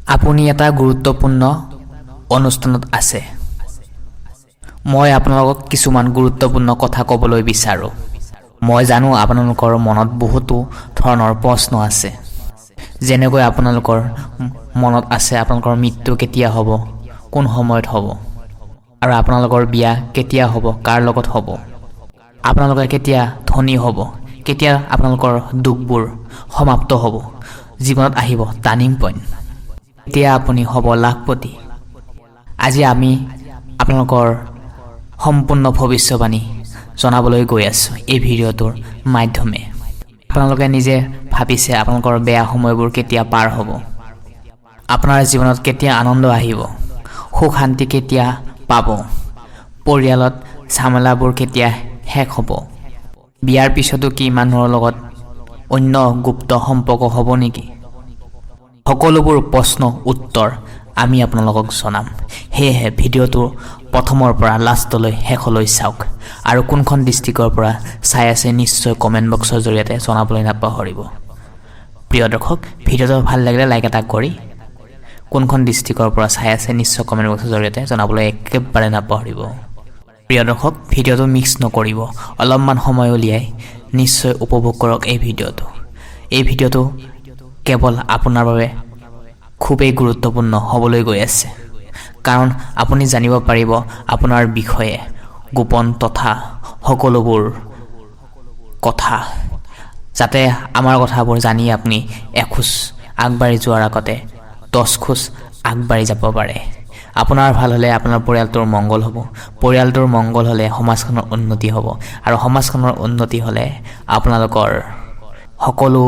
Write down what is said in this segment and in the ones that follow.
আপুনি এটা গুৰুত্বপূৰ্ণ অনুষ্ঠানত আছে। মই আপোনালোকক কিছুমান গুৰুত্বপূৰ্ণ কথা ক'বলৈ বিচাৰোঁ। মই জানো আপোনালোকৰ মনত বহুতো ধৰণৰ প্ৰশ্ন আছে। যেনেকৈ আপোনালোকৰ মনত আছে আপোনালোকৰ মৃত্যু কেতিয়া হ'ব, কোন সময়ত হ'ব, আৰু আপোনালোকৰ বিয়া কেতিয়া হ'ব, কাৰ লগত হ'ব, আপোনালোকে কেতিয়া ধনী হ'ব, কেতিয়া আপোনালোকৰ দুখবোৰ সমাপ্ত হ'ব, জীৱনত আহিব টাৰ্নিং পইণ্ট, এতিয়া আপুনি হ'ব লাখপতি। আজি আমি আপোনালোকৰ সম্পূৰ্ণ ভৱিষ্যবাণী জনাবলৈ গৈ আছোঁ এই ভিডিঅ'টোৰ মাধ্যমে। আপোনালোকে নিজে ভাবিছে আপোনালোকৰ বেয়া সময়বোৰ কেতিয়া পাৰ হ'ব, আপোনাৰ জীৱনত কেতিয়া আনন্দ আহিব, সুখ শান্তি কেতিয়া পাব, পৰিয়ালত ঝামেলাবোৰ কেতিয়া শেষ হ'ব, বিয়াৰ পিছতো কি মানুহৰ লগত অন্য গুপ্ত সম্পৰ্ক হ'ব নেকি? সকলোবোৰ প্ৰশ্ন উত্তৰ আমি আপোনালোকক জনাম। সেয়েহে ভিডিঅ'টোৰ প্ৰথমৰ পৰা লাষ্টলৈ শেষলৈ চাওক আৰু কোনখন ডিষ্ট্ৰিক্টৰ পৰা চাই আছে নিশ্চয় কমেণ্ট বক্সৰ জৰিয়তে জনাবলৈ নাপাহৰিব। প্ৰিয় দৰ্শক, ভিডিঅ'টো ভাল লাগিলে লাইক এটা কৰি কোনখন ডিষ্ট্ৰিক্টৰ পৰা চাই আছে নিশ্চয় কমেণ্ট বক্সৰ জৰিয়তে জনাবলৈ একেবাৰে নাপাহৰিব। প্ৰিয় দৰ্শক, ভিডিঅ'টো মিক্স নকৰিব, অলপমান সময় উলিয়াই নিশ্চয় উপভোগ কৰক এই ভিডিঅ'টো। এই ভিডিঅ'টো কেৱল আপোনাৰ বাবে খুবেই গুৰুত্বপূৰ্ণ হ'বলৈ গৈ আছে, কাৰণ আপুনি জানিব পাৰিব আপোনাৰ বিষয়ে গোপন তথা সকলোবোৰ কথা, যাতে আমাৰ কথাবোৰ জানি আপুনি এখোজ আগবাঢ়ি যোৱাৰ আগতে 10 খোজ আগবাঢ়ি যাব পাৰে। আপোনাৰ ভাল হ'লে আপোনাৰ পৰিয়ালটোৰ মংগল হ'ব, পৰিয়ালটোৰ মংগল হ'লে সমাজখনৰ উন্নতি হ'ব, আৰু সমাজখনৰ উন্নতি হ'লে আপোনালোকৰ সকলো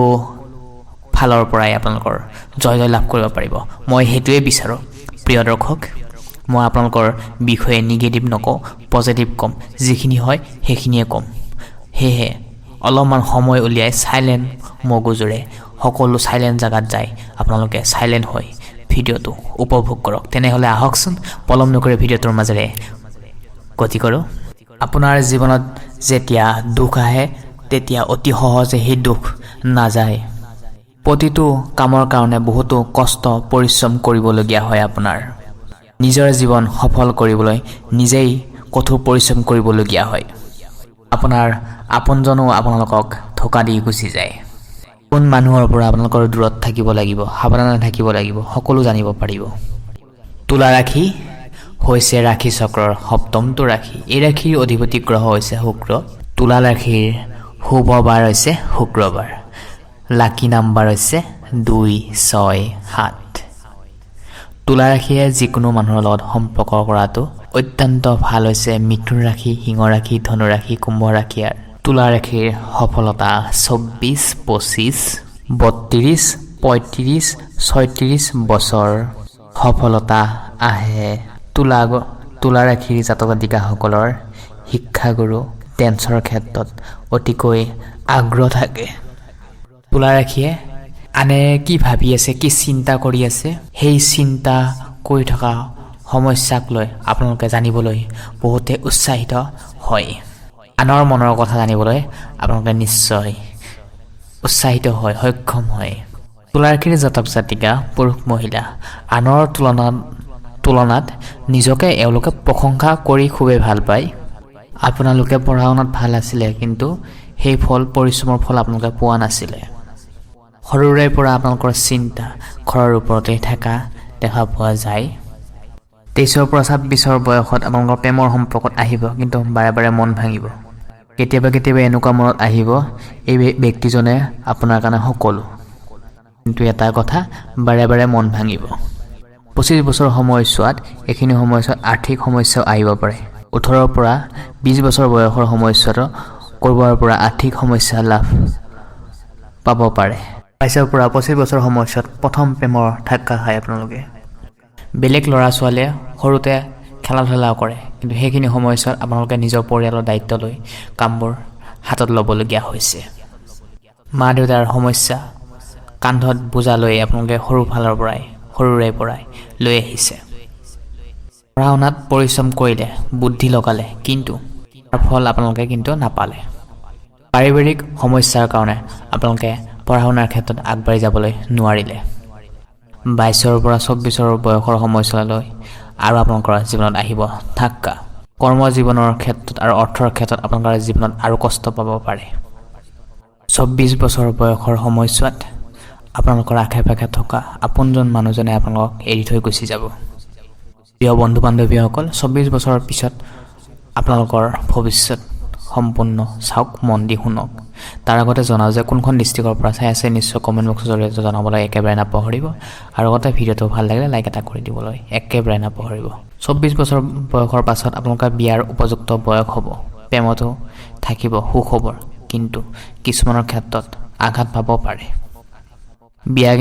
ফালৰ পৰাই আপোনালোকৰ জয় লাভ কৰিব পাৰিব। মই সেইটোৱে বিচাৰোঁ। প্ৰিয় দৰ্শক, মই আপোনালোকৰ বিষয়ে নিগেটিভ নকওঁ, পজিটিভ ক'ম, যিখিনি হয় সেইখিনিয়ে ক'ম। সেয়েহে অলপমান সময় উলিয়াই চাইলেণ্ট মগজুৰে সকলো চাইলেণ্ট জেগাত যায় আপোনালোকে চাইলেণ্ট হৈ ভিডিঅ'টো উপভোগ কৰক। তেনেহ'লে আহকচোন পলম নকৰি ভিডিঅ'টোৰ মাজেৰে গতি কৰোঁ। আপোনাৰ জীৱনত যেতিয়া দুখ আহে তেতিয়া অতি সহজে সেই দুখ নাযায়। প্ৰতিটো কামৰ কাৰণে বহুতো কষ্ট পৰিশ্ৰম কৰিবলগীয়া হয়। আপোনাৰ নিজৰ জীৱন সফল কৰিবলৈ নিজেই কঠোৰ পৰিশ্ৰম কৰিবলগীয়া হয়। আপোনাৰ আপোনজনো আপোনালোকক ধোকা দি গুচি যায়। কোন মানুহৰ পৰা আপোনালোকৰ দূৰত থাকিব লাগিব, সাৱধানে থাকিব লাগিব, সকলো জানিব পাৰিব। তুলা ৰাশি হৈছে ৰাশি চক্ৰৰ সপ্তমটো ৰাশি। এই ৰাশিৰ অধিপতি গ্ৰহ হৈছে শুক্ৰ। তুলা ৰাশিৰ শুভ বাৰ হৈছে শুক্ৰবাৰ। লাকি নাম্বাৰ হৈছে 2, 6, 7। তুলা ৰাশিয়ে যিকোনো মানুহৰ লগত সম্পৰ্ক কৰাটো অত্যন্ত ভাল হৈছে মিথুন ৰাশি, সিংহ ৰাশি, ধনু ৰাশি, কুম্ভ ৰাশি। আৰু তুলা ৰাশিৰ সফলতা 24, 25, 32, 35, 36 বছৰ সফলতা আহে। তুলা ৰাশিৰ জাতক জাতিকাসকলৰ শিক্ষাগুৰু ডেন্সৰ ক্ষেত্ৰত অতিকৈ আগ্ৰহ থাকে। তুলা ৰাশিয়ে আনে কি ভাবি আছে, কি চিন্তা কৰি আছে, সেই চিন্তা কৰি থকা সমস্যাক লৈ আপোনালোকে জানিবলৈ বহুতে উৎসাহিত হয়। আনৰ মনৰ কথা জানিবলৈ আপোনালোকে নিশ্চয় উৎসাহিত হয়, সক্ষম হয়। তুলা ৰাশিৰ জাতক জাতিকা পুৰুষ মহিলা আনৰ তুলনাত নিজকে এওঁলোকে প্ৰশংসা কৰি খুবেই ভাল পায়। আপোনালোকে পঢ়া শুনাত ভাল আছিলে, কিন্তু সেই পৰিশ্ৰমৰ ফল আপোনালোকে পোৱা নাছিলে। সৰুৰে পৰা আপোনালোকৰ চিন্তা ঘৰৰ ওপৰতে থকা দেখা পোৱা যায়। 23 পৰা 26 বয়সত আপোনালোকৰ প্ৰেমৰ সম্পৰ্কত আহিব, কিন্তু বাৰে বাৰে মন ভাঙিব। কেতিয়াবা এনেকুৱা মনত আহিব এই ব্যক্তিজনে আপোনাৰ কাৰণে সকলো, কিন্তু এটা কথা বাৰে বাৰে মন ভাঙিব। 25 বছৰ সময়ছোৱাত এইখিনি সময়ছোৱাত আৰ্থিক সমস্যাও আহিব পাৰে। 18 পৰা 20 বছৰ বয়সৰ সময়ছোৱাতো ক'ৰবাৰ পৰা আৰ্থিক সমস্যা লাভ পাব পাৰে। 22 পৰা 25 বছৰ সময়ছোৱাত প্ৰথম প্ৰেমৰ ধাক্কা খায় আপোনালোকে। বেলেগ ল'ৰা ছোৱালীয়ে সৰুতে খেলা ধূলা কৰে, কিন্তু সেইখিনি সময়ছোৱাত আপোনালোকে নিজৰ পৰিয়ালৰ দায়িত্ব লৈ কামবোৰ হাতত ল'বলগীয়া হৈছে। মা দেউতাৰ সমস্যা কান্ধত বোজা লৈ আপোনালোকে সৰুৰে পৰাই লৈ আহিছে। পঢ়া শুনাত পৰিশ্ৰম কৰিলে, বুদ্ধি লগালে, কিন্তু তাৰ ফল আপোনালোকে কিন্তু নাপালে। পাৰিবাৰিক সমস্যাৰ কাৰণে আপোনালোকে পঢ়া শুনাৰ ক্ষেত্ৰত আগবাঢ়ি যাবলৈ নোৱাৰিলে। 22ৰ পৰা 24 বয়সৰ সময়ছোৱালৈ আৰু আপোনালোকৰ জীৱনত আহিব ধাক্কা। কৰ্ম জীৱনৰ ক্ষেত্ৰত আৰু অৰ্থৰ ক্ষেত্ৰত আপোনালোকৰ জীৱনত আৰু কষ্ট পাব পাৰে। 24 বছৰ বয়সৰ সময়ছোৱাত আপোনালোকৰ আশে-পাশে থকা আপোনজন মানুহজনে আপোনালোকক এৰি থৈ গুচি যাব। প্ৰিয় বন্ধু-বান্ধৱীসকল, 24 বছৰৰ পিছত আপোনালোকৰ ভৱিষ্যত সম্পূৰ্ণ চাওক, মন দি শুনক। তাৰ আগতে জনাওঁ যে কোনখন ডিষ্ট্ৰিক্টৰ পৰা চাই আছে নিশ্চয় কমেণ্ট বক্সৰ জৰিয়তে জনাবলৈ একেবাৰে নাপাহৰিব। আৰু লগতে ভিডিঅ'টো ভাল লাগিলে লাইক এটা কৰি দিবলৈ একেবাৰে নাপাহৰিব। 24 বছৰ বয়সৰ পাছত আপোনালোকৰ বিয়াৰ উপযুক্ত বয়স হ'ব। প্ৰেমতো থাকিব সুখবৰ, কিন্তু কিছুমানৰ ক্ষেত্ৰত আঘাত পাব পাৰে। বিয়া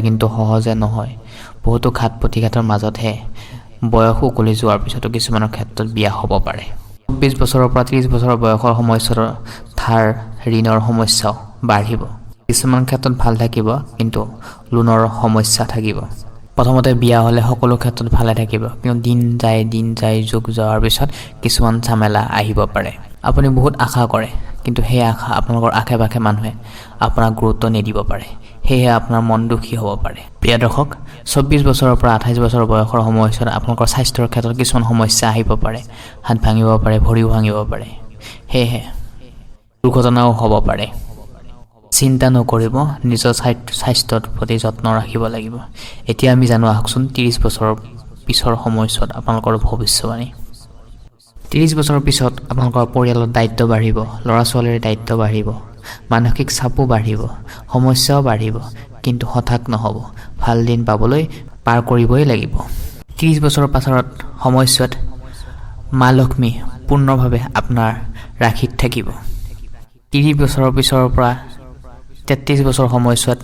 কিন্তু সহজে নহয়। বহুতো ঘাত প্ৰতিঘাতৰ মাজতহে বয়স উকলি যোৱাৰ পিছতো কিছুমানৰ ক্ষেত্ৰত বিয়া হ'ব পাৰে। 24 বছৰৰ পৰা 30 বছৰৰ বয়সৰ সময়ছোৱাত ধাৰ ঋণৰ সমস্যাও বাঢ়িব। কিছুমান ক্ষেত্ৰত ভাল থাকিব, কিন্তু লোনৰ সমস্যা থাকিব। প্ৰথমতে বিয়া হ'লে সকলো ক্ষেত্ৰত ভালে থাকিব, কিন্তু দিন যায় যুগ যোৱাৰ পিছত কিছুমান ঝামেলা আহিব পাৰে। আপুনি বহুত আশা কৰে, কিন্তু সেই আশা আপোনালোকৰ আশে-পাশে মানুহে আপোনাক গুৰুত্ব নিদিব পাৰে। সেয়েহে আপোনাৰ মন দুখী হ'ব পাৰে। প্ৰিয় দৰ্শক, 24 বছৰৰ পৰা 28 বছৰ বয়সৰ সময়ছোৱাত আপোনালোকৰ স্বাস্থ্যৰ ক্ষেত্ৰত কিছুমান সমস্যা আহিব পাৰে। হাত ভাঙিব পাৰে, ভৰিও ভাঙিব পাৰে। সেয়েহে দুৰ্ঘটনাও হ'ব পাৰে। চিন্তা নকৰিব, নিজৰ স্বাস্থ্যৰ প্ৰতি যত্ন ৰাখিব লাগিব। এতিয়া আমি জানো আহকচোন 30 বছৰৰ পিছৰ সময়ছোৱাত আপোনালোকৰ ভৱিষ্যবাণী। 30 বছৰৰ পিছত আপোনালোকৰ পৰিয়ালৰ দায়িত্ব বাঢ়িব, ল'ৰা-ছোৱালীৰ দায়িত্ব বাঢ়িব, মানসিক চাপো বাঢ়িব, সমস্যাও বাঢ়িব, কিন্তু হঠাৎ নহ'ব। ভাল দিন পাবলৈ পাৰ কৰিবই লাগিব। 30 বছৰৰ পাছত সময়ছোৱাত মা লক্ষ্মী পূৰ্ণভাৱে আপোনাৰ ৰাশিত থাকিব। 30 বছৰৰ পিছৰ পৰা 33 বছৰ সময়ছোৱাত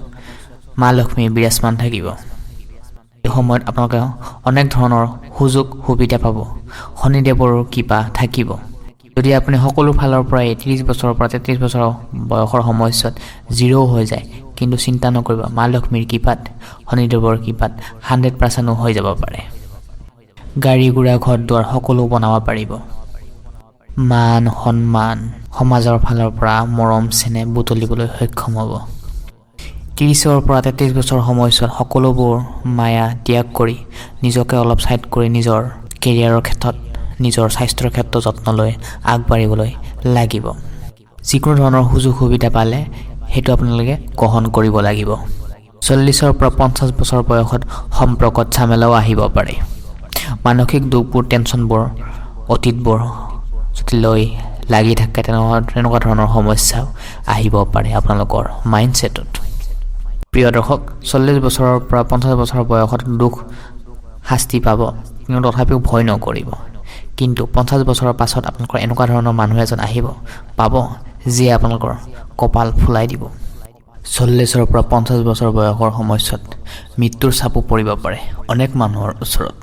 মা লক্ষ্মী বিৰাজমান থাকিব। এই সময়ত আপোনালোকে অনেক ধৰণৰ সুযোগ সুবিধা পাব। শনিদেৱৰো কৃপা থাকিব। যদি আপুনি সকলো ফালৰ পৰাই 30 বছৰৰ পৰা 33 বছৰ বয়সৰ সময়ছোৱাত জিৰ' হৈ যায়, কিন্তু চিন্তা নকৰিব, মা লক্ষ্মীৰ কৃপাত, শনিদেৱৰ কৃপাত 100% হৈ যাব পাৰে। গাড়ী গুৰা ঘৰ দুৱাৰ সকলো বনাব পাৰিব। মান সন্মান সমাজৰ ফালৰ পৰা মৰম চেনেহ বুটলিবলৈ সক্ষম হ'ব। 30ৰ পৰা 33 বছৰ সময়ছোৱাত সকলোবোৰ মায়া ত্যাগ কৰি নিজকে অলপ ছাইড কৰি নিজৰ কেৰিয়াৰৰ ক্ষেত্ৰত, নিজৰ স্বাস্থ্যৰ ক্ষেত্ৰত যত্ন লৈ আগবাঢ়িবলৈ লাগিব। যিকোনো ধৰণৰ সুযোগ সুবিধা পালে সেইটো আপোনালোকে গ্ৰহণ কৰিব লাগিব। 40ৰ পৰা 50 বছৰ বয়সত সম্পৰ্কত ঝামেলাও আহিব পাৰে। মানসিক দুখবোৰ, টেনশ্যনবোৰ, অতীতবোৰ যদি লৈ লাগি থাকে তেনেকুৱা ধৰণৰ সমস্যাও আহিব পাৰে আপোনালোকৰ মাইণ্ডছেটত। প্ৰিয় দৰ্শক, 40 বছৰৰ পৰা 50 বছৰ বয়সত দুখ শাস্তি পাব, কিন্তু তথাপিও ভয় নকৰিব। কিন্তু 50 বছৰৰ পাছত আপোনালোকৰ এনেকুৱা ধৰণৰ মানুহ এজন পাব যিয়ে আপোনালোকৰ কপাল ফুলাই দিব। 40ৰ পৰা 50 বছৰ বয়সৰ সময়ছোৱাত মৃত্যুৰ চাপো পৰিব পাৰে অনেক মানুহৰ ওচৰত।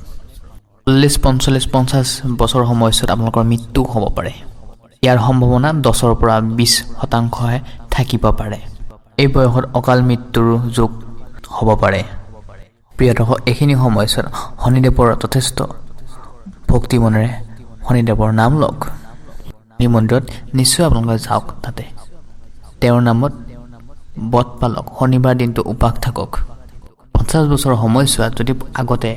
40, 45, 50 বছৰ সময়ছোৱাত আপোনালোকৰ মৃত্যু হ'ব পাৰে। ইয়াৰ সম্ভাৱনা 10ৰ পৰা 20% থাকিব পাৰে। এই বয়সত অকাল মৃত্যুৰ যোগ হ'ব পাৰে। প্ৰিয় দৰ্শক, এইখিনি সময়ছোৱাত শনিদেৱৰ যথেষ্ট ভক্তি মনেৰে শনিদেৱৰ নাম লওক। এই মন্দিৰত নিশ্চয় আপোনালোকে যাওক, তাতে তেওঁৰ নামত বট পালক, শনিবাৰ দিনটো উপাস থাকক। 50 বছৰৰ সময়ছোৱাত যদি আগতে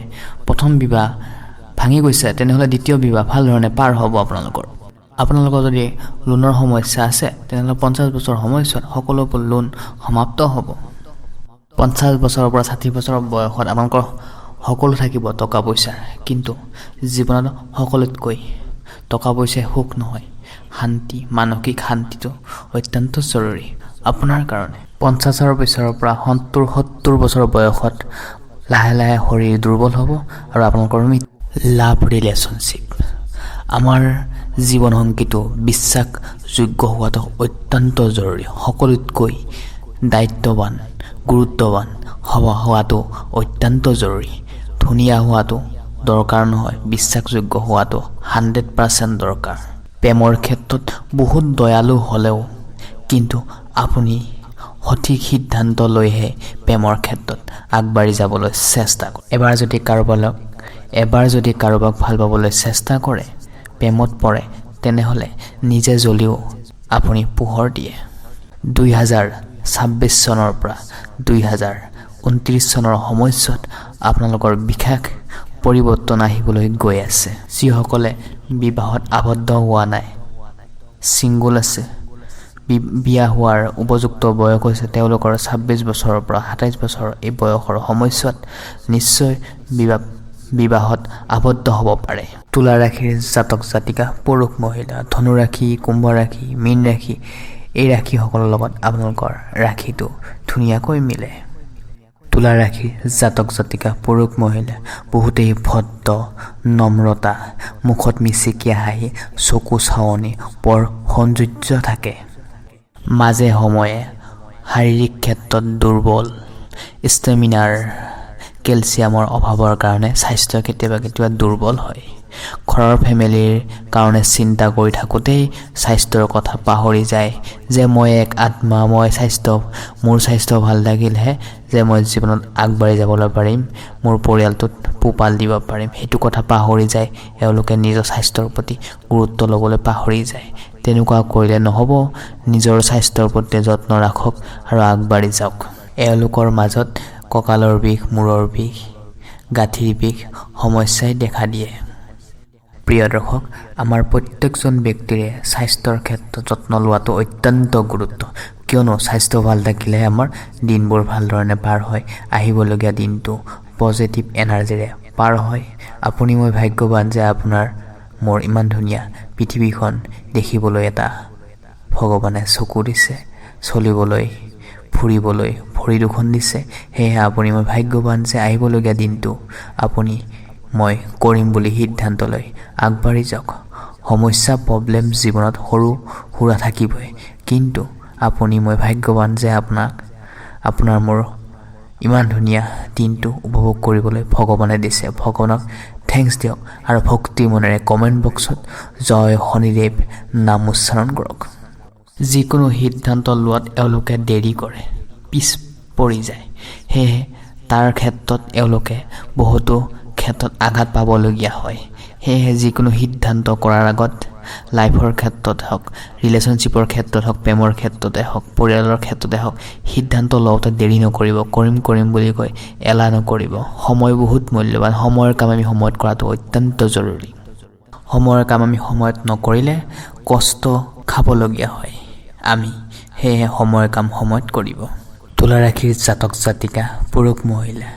প্ৰথম বিবাহ ভাঙি গৈছে, তেনেহ'লে দ্বিতীয় বিবাহ ভাল ধৰণে পাৰ হ'ব আপোনালোকৰ যদি লোনৰ সমস্যা আছে, তেনেহ'লে 50 বছৰ সময়ছোৱাত সকলোবোৰ লোন সমাপ্ত হ'ব। 50 বছৰৰ পৰা 60 বছৰৰ বয়সত আপোনালোকৰ সকলো থাকিব টকা পইচাৰ, কিন্তু জীৱনত সকলোতকৈ টকা পইচাই সুখ নহয়, শান্তি, মানসিক শান্তিটো অত্যন্ত জৰুৰী আপোনাৰ কাৰণে। 50ৰ পিছৰ পৰা 70 বছৰ বয়সত লাহে লাহে শৰীৰ দুৰ্বল হ'ব আৰু আপোনালোকৰ লাভ ৰিলেশ্যনশ্বিপ। আমাৰ জীৱন সংগীটো বিশ্বাসযোগ্য হোৱাটো অত্যন্ত জৰুৰী। সকলোতকৈ দায়িত্বৱান, গুৰুত্বৱান হোৱাটো অত্যন্ত জৰুৰী। ধুনীয়া হোৱাটো দৰকাৰ নহয়, বিশ্বাসযোগ্য হোৱাটো 100% দৰকাৰ। প্ৰেমৰ ক্ষেত্ৰত বহুত দয়ালু হ'লেও কিন্তু আপুনি সঠিক সিদ্ধান্ত লৈহে প্ৰেমৰ ক্ষেত্ৰত আগবাঢ়ি যাবলৈ চেষ্টা কৰে। এবাৰ যদি কাৰোবাক ভাল পাবলৈ চেষ্টা কৰে, প্ৰেমত পৰে, তেনেহ'লে নিজে জ্বলিও আপুনি পোহৰ দিয়ে। 2026 চনৰ পৰা 2029 চনৰ সময়ছোৱাত আপোনালোকৰ বিশেষ পৰিৱৰ্তন আহিবলৈ গৈ আছে। যিসকলে বিবাহত আবদ্ধ হোৱা নাই, ছিংগল আছে, বিয়া হোৱাৰ উপযুক্ত বয়স হৈছে তেওঁলোকৰ 26 বছৰৰ পৰা 27 বছৰ এই বয়সৰ সময়ছোৱাত নিশ্চয় বিবাহত আবদ্ধ হ'ব পাৰে। তুলা ৰাশিৰ জাতক জাতিকা পুৰুষ মহিলা, ধনু ৰাশি, কুম্ভ ৰাশি, মীন ৰাশি, এই ৰাশিসকলৰ লগত আপোনালোকৰ ৰাশিটো ধুনীয়াকৈ মিলে। তুলা ৰাশিৰ জাতক জাতিকা পুৰুষ মহিলা বহুতেই ভদ্ৰ, নম্ৰতা, মুখত মিচিকিয়া হাঁহি, চকু চাৱনি, বৰ সৌন্দৰ্য থাকে। মাজে সময়ে শাৰীৰিক ক্ষেত্ৰত দুৰ্বল, ষ্টেমিনাৰ, কেলছিয়ামৰ অভাৱৰ কাৰণে স্বাস্থ্য কেতিয়াবা দুৰ্বল হয়। ঘৰৰ ফেমিলিৰ কাৰণে চিন্তা কৰি থাকোঁতেই স্বাস্থ্যৰ কথা পাহৰি যায় যে মই এক আত্মা, মোৰ স্বাস্থ্য ভাল থাকিলেহে যে মই জীৱনত আগবাঢ়ি যাবলৈ পাৰিম, মোৰ পৰিয়ালটোত পোহপাল দিব পাৰিম। সেইটো কথা পাহৰি যায়, এওঁলোকে নিজৰ স্বাস্থ্যৰ প্ৰতি গুৰুত্ব ল'বলৈ পাহৰি যায়। তেনেকুৱা কৰিলে নহ'ব। নিজৰ স্বাস্থ্যৰ প্ৰতি যত্ন ৰাখক আৰু আগবাঢ়ি যাওক। এওঁলোকৰ মাজত কঁকালৰ বিষ, মূৰৰ বিষ, গাঁঠিৰ বিষ সমস্যাই দেখা দিয়ে। প্ৰিয় দৰ্শক, আমাৰ প্ৰত্যেকজন ব্যক্তিৰে স্বাস্থ্যৰ ক্ষেত্ৰত যত্ন লোৱাটো অত্যন্ত গুৰুত্ব, কিয়নো স্বাস্থ্য ভাল থাকিলেহে আমাৰ দিনবোৰ ভালধৰণে পাৰ হয়, আহিবলগীয়া দিনটো পজিটিভ এনাৰ্জিৰে পাৰ হয়। আপুনি মই ভাগ্যৱান যে মোৰ ইমান ধুনীয়া পৃথিৱীখন দেখিবলৈ এটা ভগৱানে চকু দিছে, চলিবলৈ, ফুৰিবলৈ ভৰি দুখন দিছে। সেয়েহে আপুনি মই ভাগ্যৱান যে আহিবলগীয়া দিনটো মই কৰিম বুলি সিদ্ধান্ত লৈ আগবাঢ়ি যাওক। সমস্যা প্ৰব্লেম জীৱনত সৰু সুৰা থাকিবই, কিন্তু আপুনি মই ভাগ্যৱান যে আপোনাৰ মোৰ ইমান ধুনীয়া দিনটো উপভোগ কৰিবলৈ ভগৱানে দিছে। ভগৱানক থেংকছ দিয়ক আৰু ভক্তি মনেৰে কমেণ্ট বক্সত জয় শনিদেৱ নাম উচ্চাৰণ কৰক। যিকোনো সিদ্ধান্ত লোৱাত এওঁলোকে দেৰি কৰে, পিছ পৰি যায়। সেয়েহে তাৰ ক্ষেত্ৰত এওঁলোকে বহুতো ক্ষেত্ৰত আঘাত পাবলগীয়া হয়। সেয়েহে যিকোনো সিদ্ধান্ত কৰাৰ আগত লাইফৰ ক্ষেত্ৰত হওক, ৰিলেশ্যনশ্বিপৰ ক্ষেত্ৰত হওক, প্ৰেমৰ ক্ষেত্ৰতে হওক, পৰিয়ালৰ ক্ষেত্ৰতে হওক, সিদ্ধান্ত লওঁতে দেৰি নকৰিব। কৰিম বুলি কৈ এলাহ নকৰিব। সময় বহুত মূল্যৱান। সময়ৰ কাম আমি সময়ত কৰাটো অত্যন্ত জৰুৰী। সময়ৰ কাম আমি সময়ত নকৰিলে কষ্ট খাবলগীয়া হয় আমি। সেয়েহে সময়ৰ কাম সময়ত কৰিব। তুলা ৰাশিৰ জাতক জাতিকা পুৰুষ মহিলা,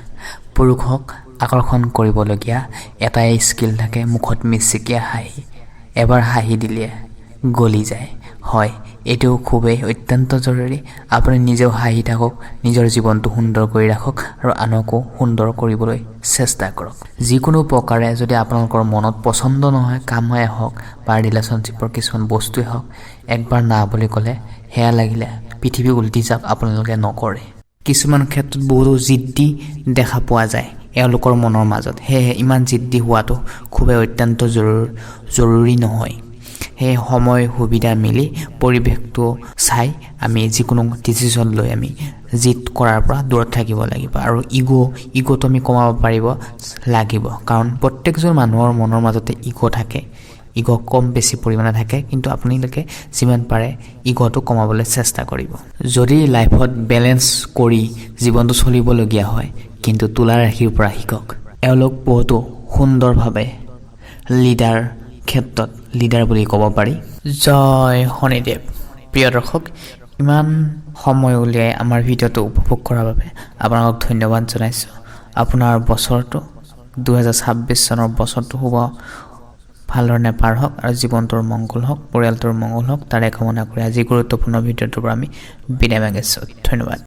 পুৰুষক আকৰ্ষণ কৰিবলগীয়া এটাই স্কিল থাকে, মুখত মিচিকিয়া হাঁহি। এবাৰ হাঁহি দিলে গলি যায়। হয়, এইটো খুবেই অত্যন্ত জৰুৰী। আপুনি নিজেও হাঁহি থাকক, নিজৰ জীৱনটো সুন্দৰ কৰি ৰাখক আৰু আনকো সুন্দৰ কৰিবলৈ চেষ্টা কৰক। যিকোনো প্ৰকাৰে যদি আপোনালোকৰ মনত পচন্দ নহয়, কামেই হওক বা ৰিলেশ্যনশ্বিপৰ কিছুমান বস্তুৱেই হওক, একবাৰ না বুলি ক'লে সেয়া লাগিলে পৃথিৱী উল্টি যাওক, আপোনালোকে নকৰে। কিছুমান ক্ষেত্ৰত বহুতো জিদ্দি দেখা পোৱা যায় এওঁলোকৰ মনৰ মাজত। সেয়েহে ইমান জিদ্দি হোৱাটো খুবেই অত্যন্ত জৰুৰী নহয়। সেয়ে সময় সুবিধা মিলি পৰিৱেশটো চাই আমি যিকোনো ডিচিশ্যন লৈ আমি জিদ কৰাৰ পৰা দূৰত থাকিব লাগিব। আৰু ইগ'টো আমি কমাব লাগিব, কাৰণ প্ৰত্যেকজন মানুহৰ মনৰ মাজতে ইগ' থাকে। ইগ' কম বেছি পৰিমাণে থাকে, কিন্তু আপোনালোকে যিমান পাৰে ইগ'টো কমাবলৈ চেষ্টা কৰিব। যদি লাইফত বেলেঞ্চ কৰি জীৱনটো চলিবলগীয়া হয়, কিন্তু তুলা ৰাশিৰ পৰা শিকক। এওঁলোক বহুতো সুন্দৰভাৱে লিডাৰ বুলি ক'ব পাৰি। জয় শনিদেৱ। প্ৰিয় দৰ্শক, ইমান সময় উলিয়াই আমাৰ ভিডিঅ'টো উপভোগ কৰাৰ বাবে আপোনালোকক ধন্যবাদ জনাইছোঁ। আপোনাৰ বছৰটো 2026 চনৰ বছৰটো ভালধৰণে পাৰ হওক আৰু জীৱনটোৰ মংগল হওক, পৰিয়ালটোৰ মংগল হওক, তাৰে কামনা কৰি আজি গুৰুত্বপূৰ্ণ ভিডিঅ'টোৰ পৰা আমি বিদায় মাগিছোঁ। ধন্যবাদ।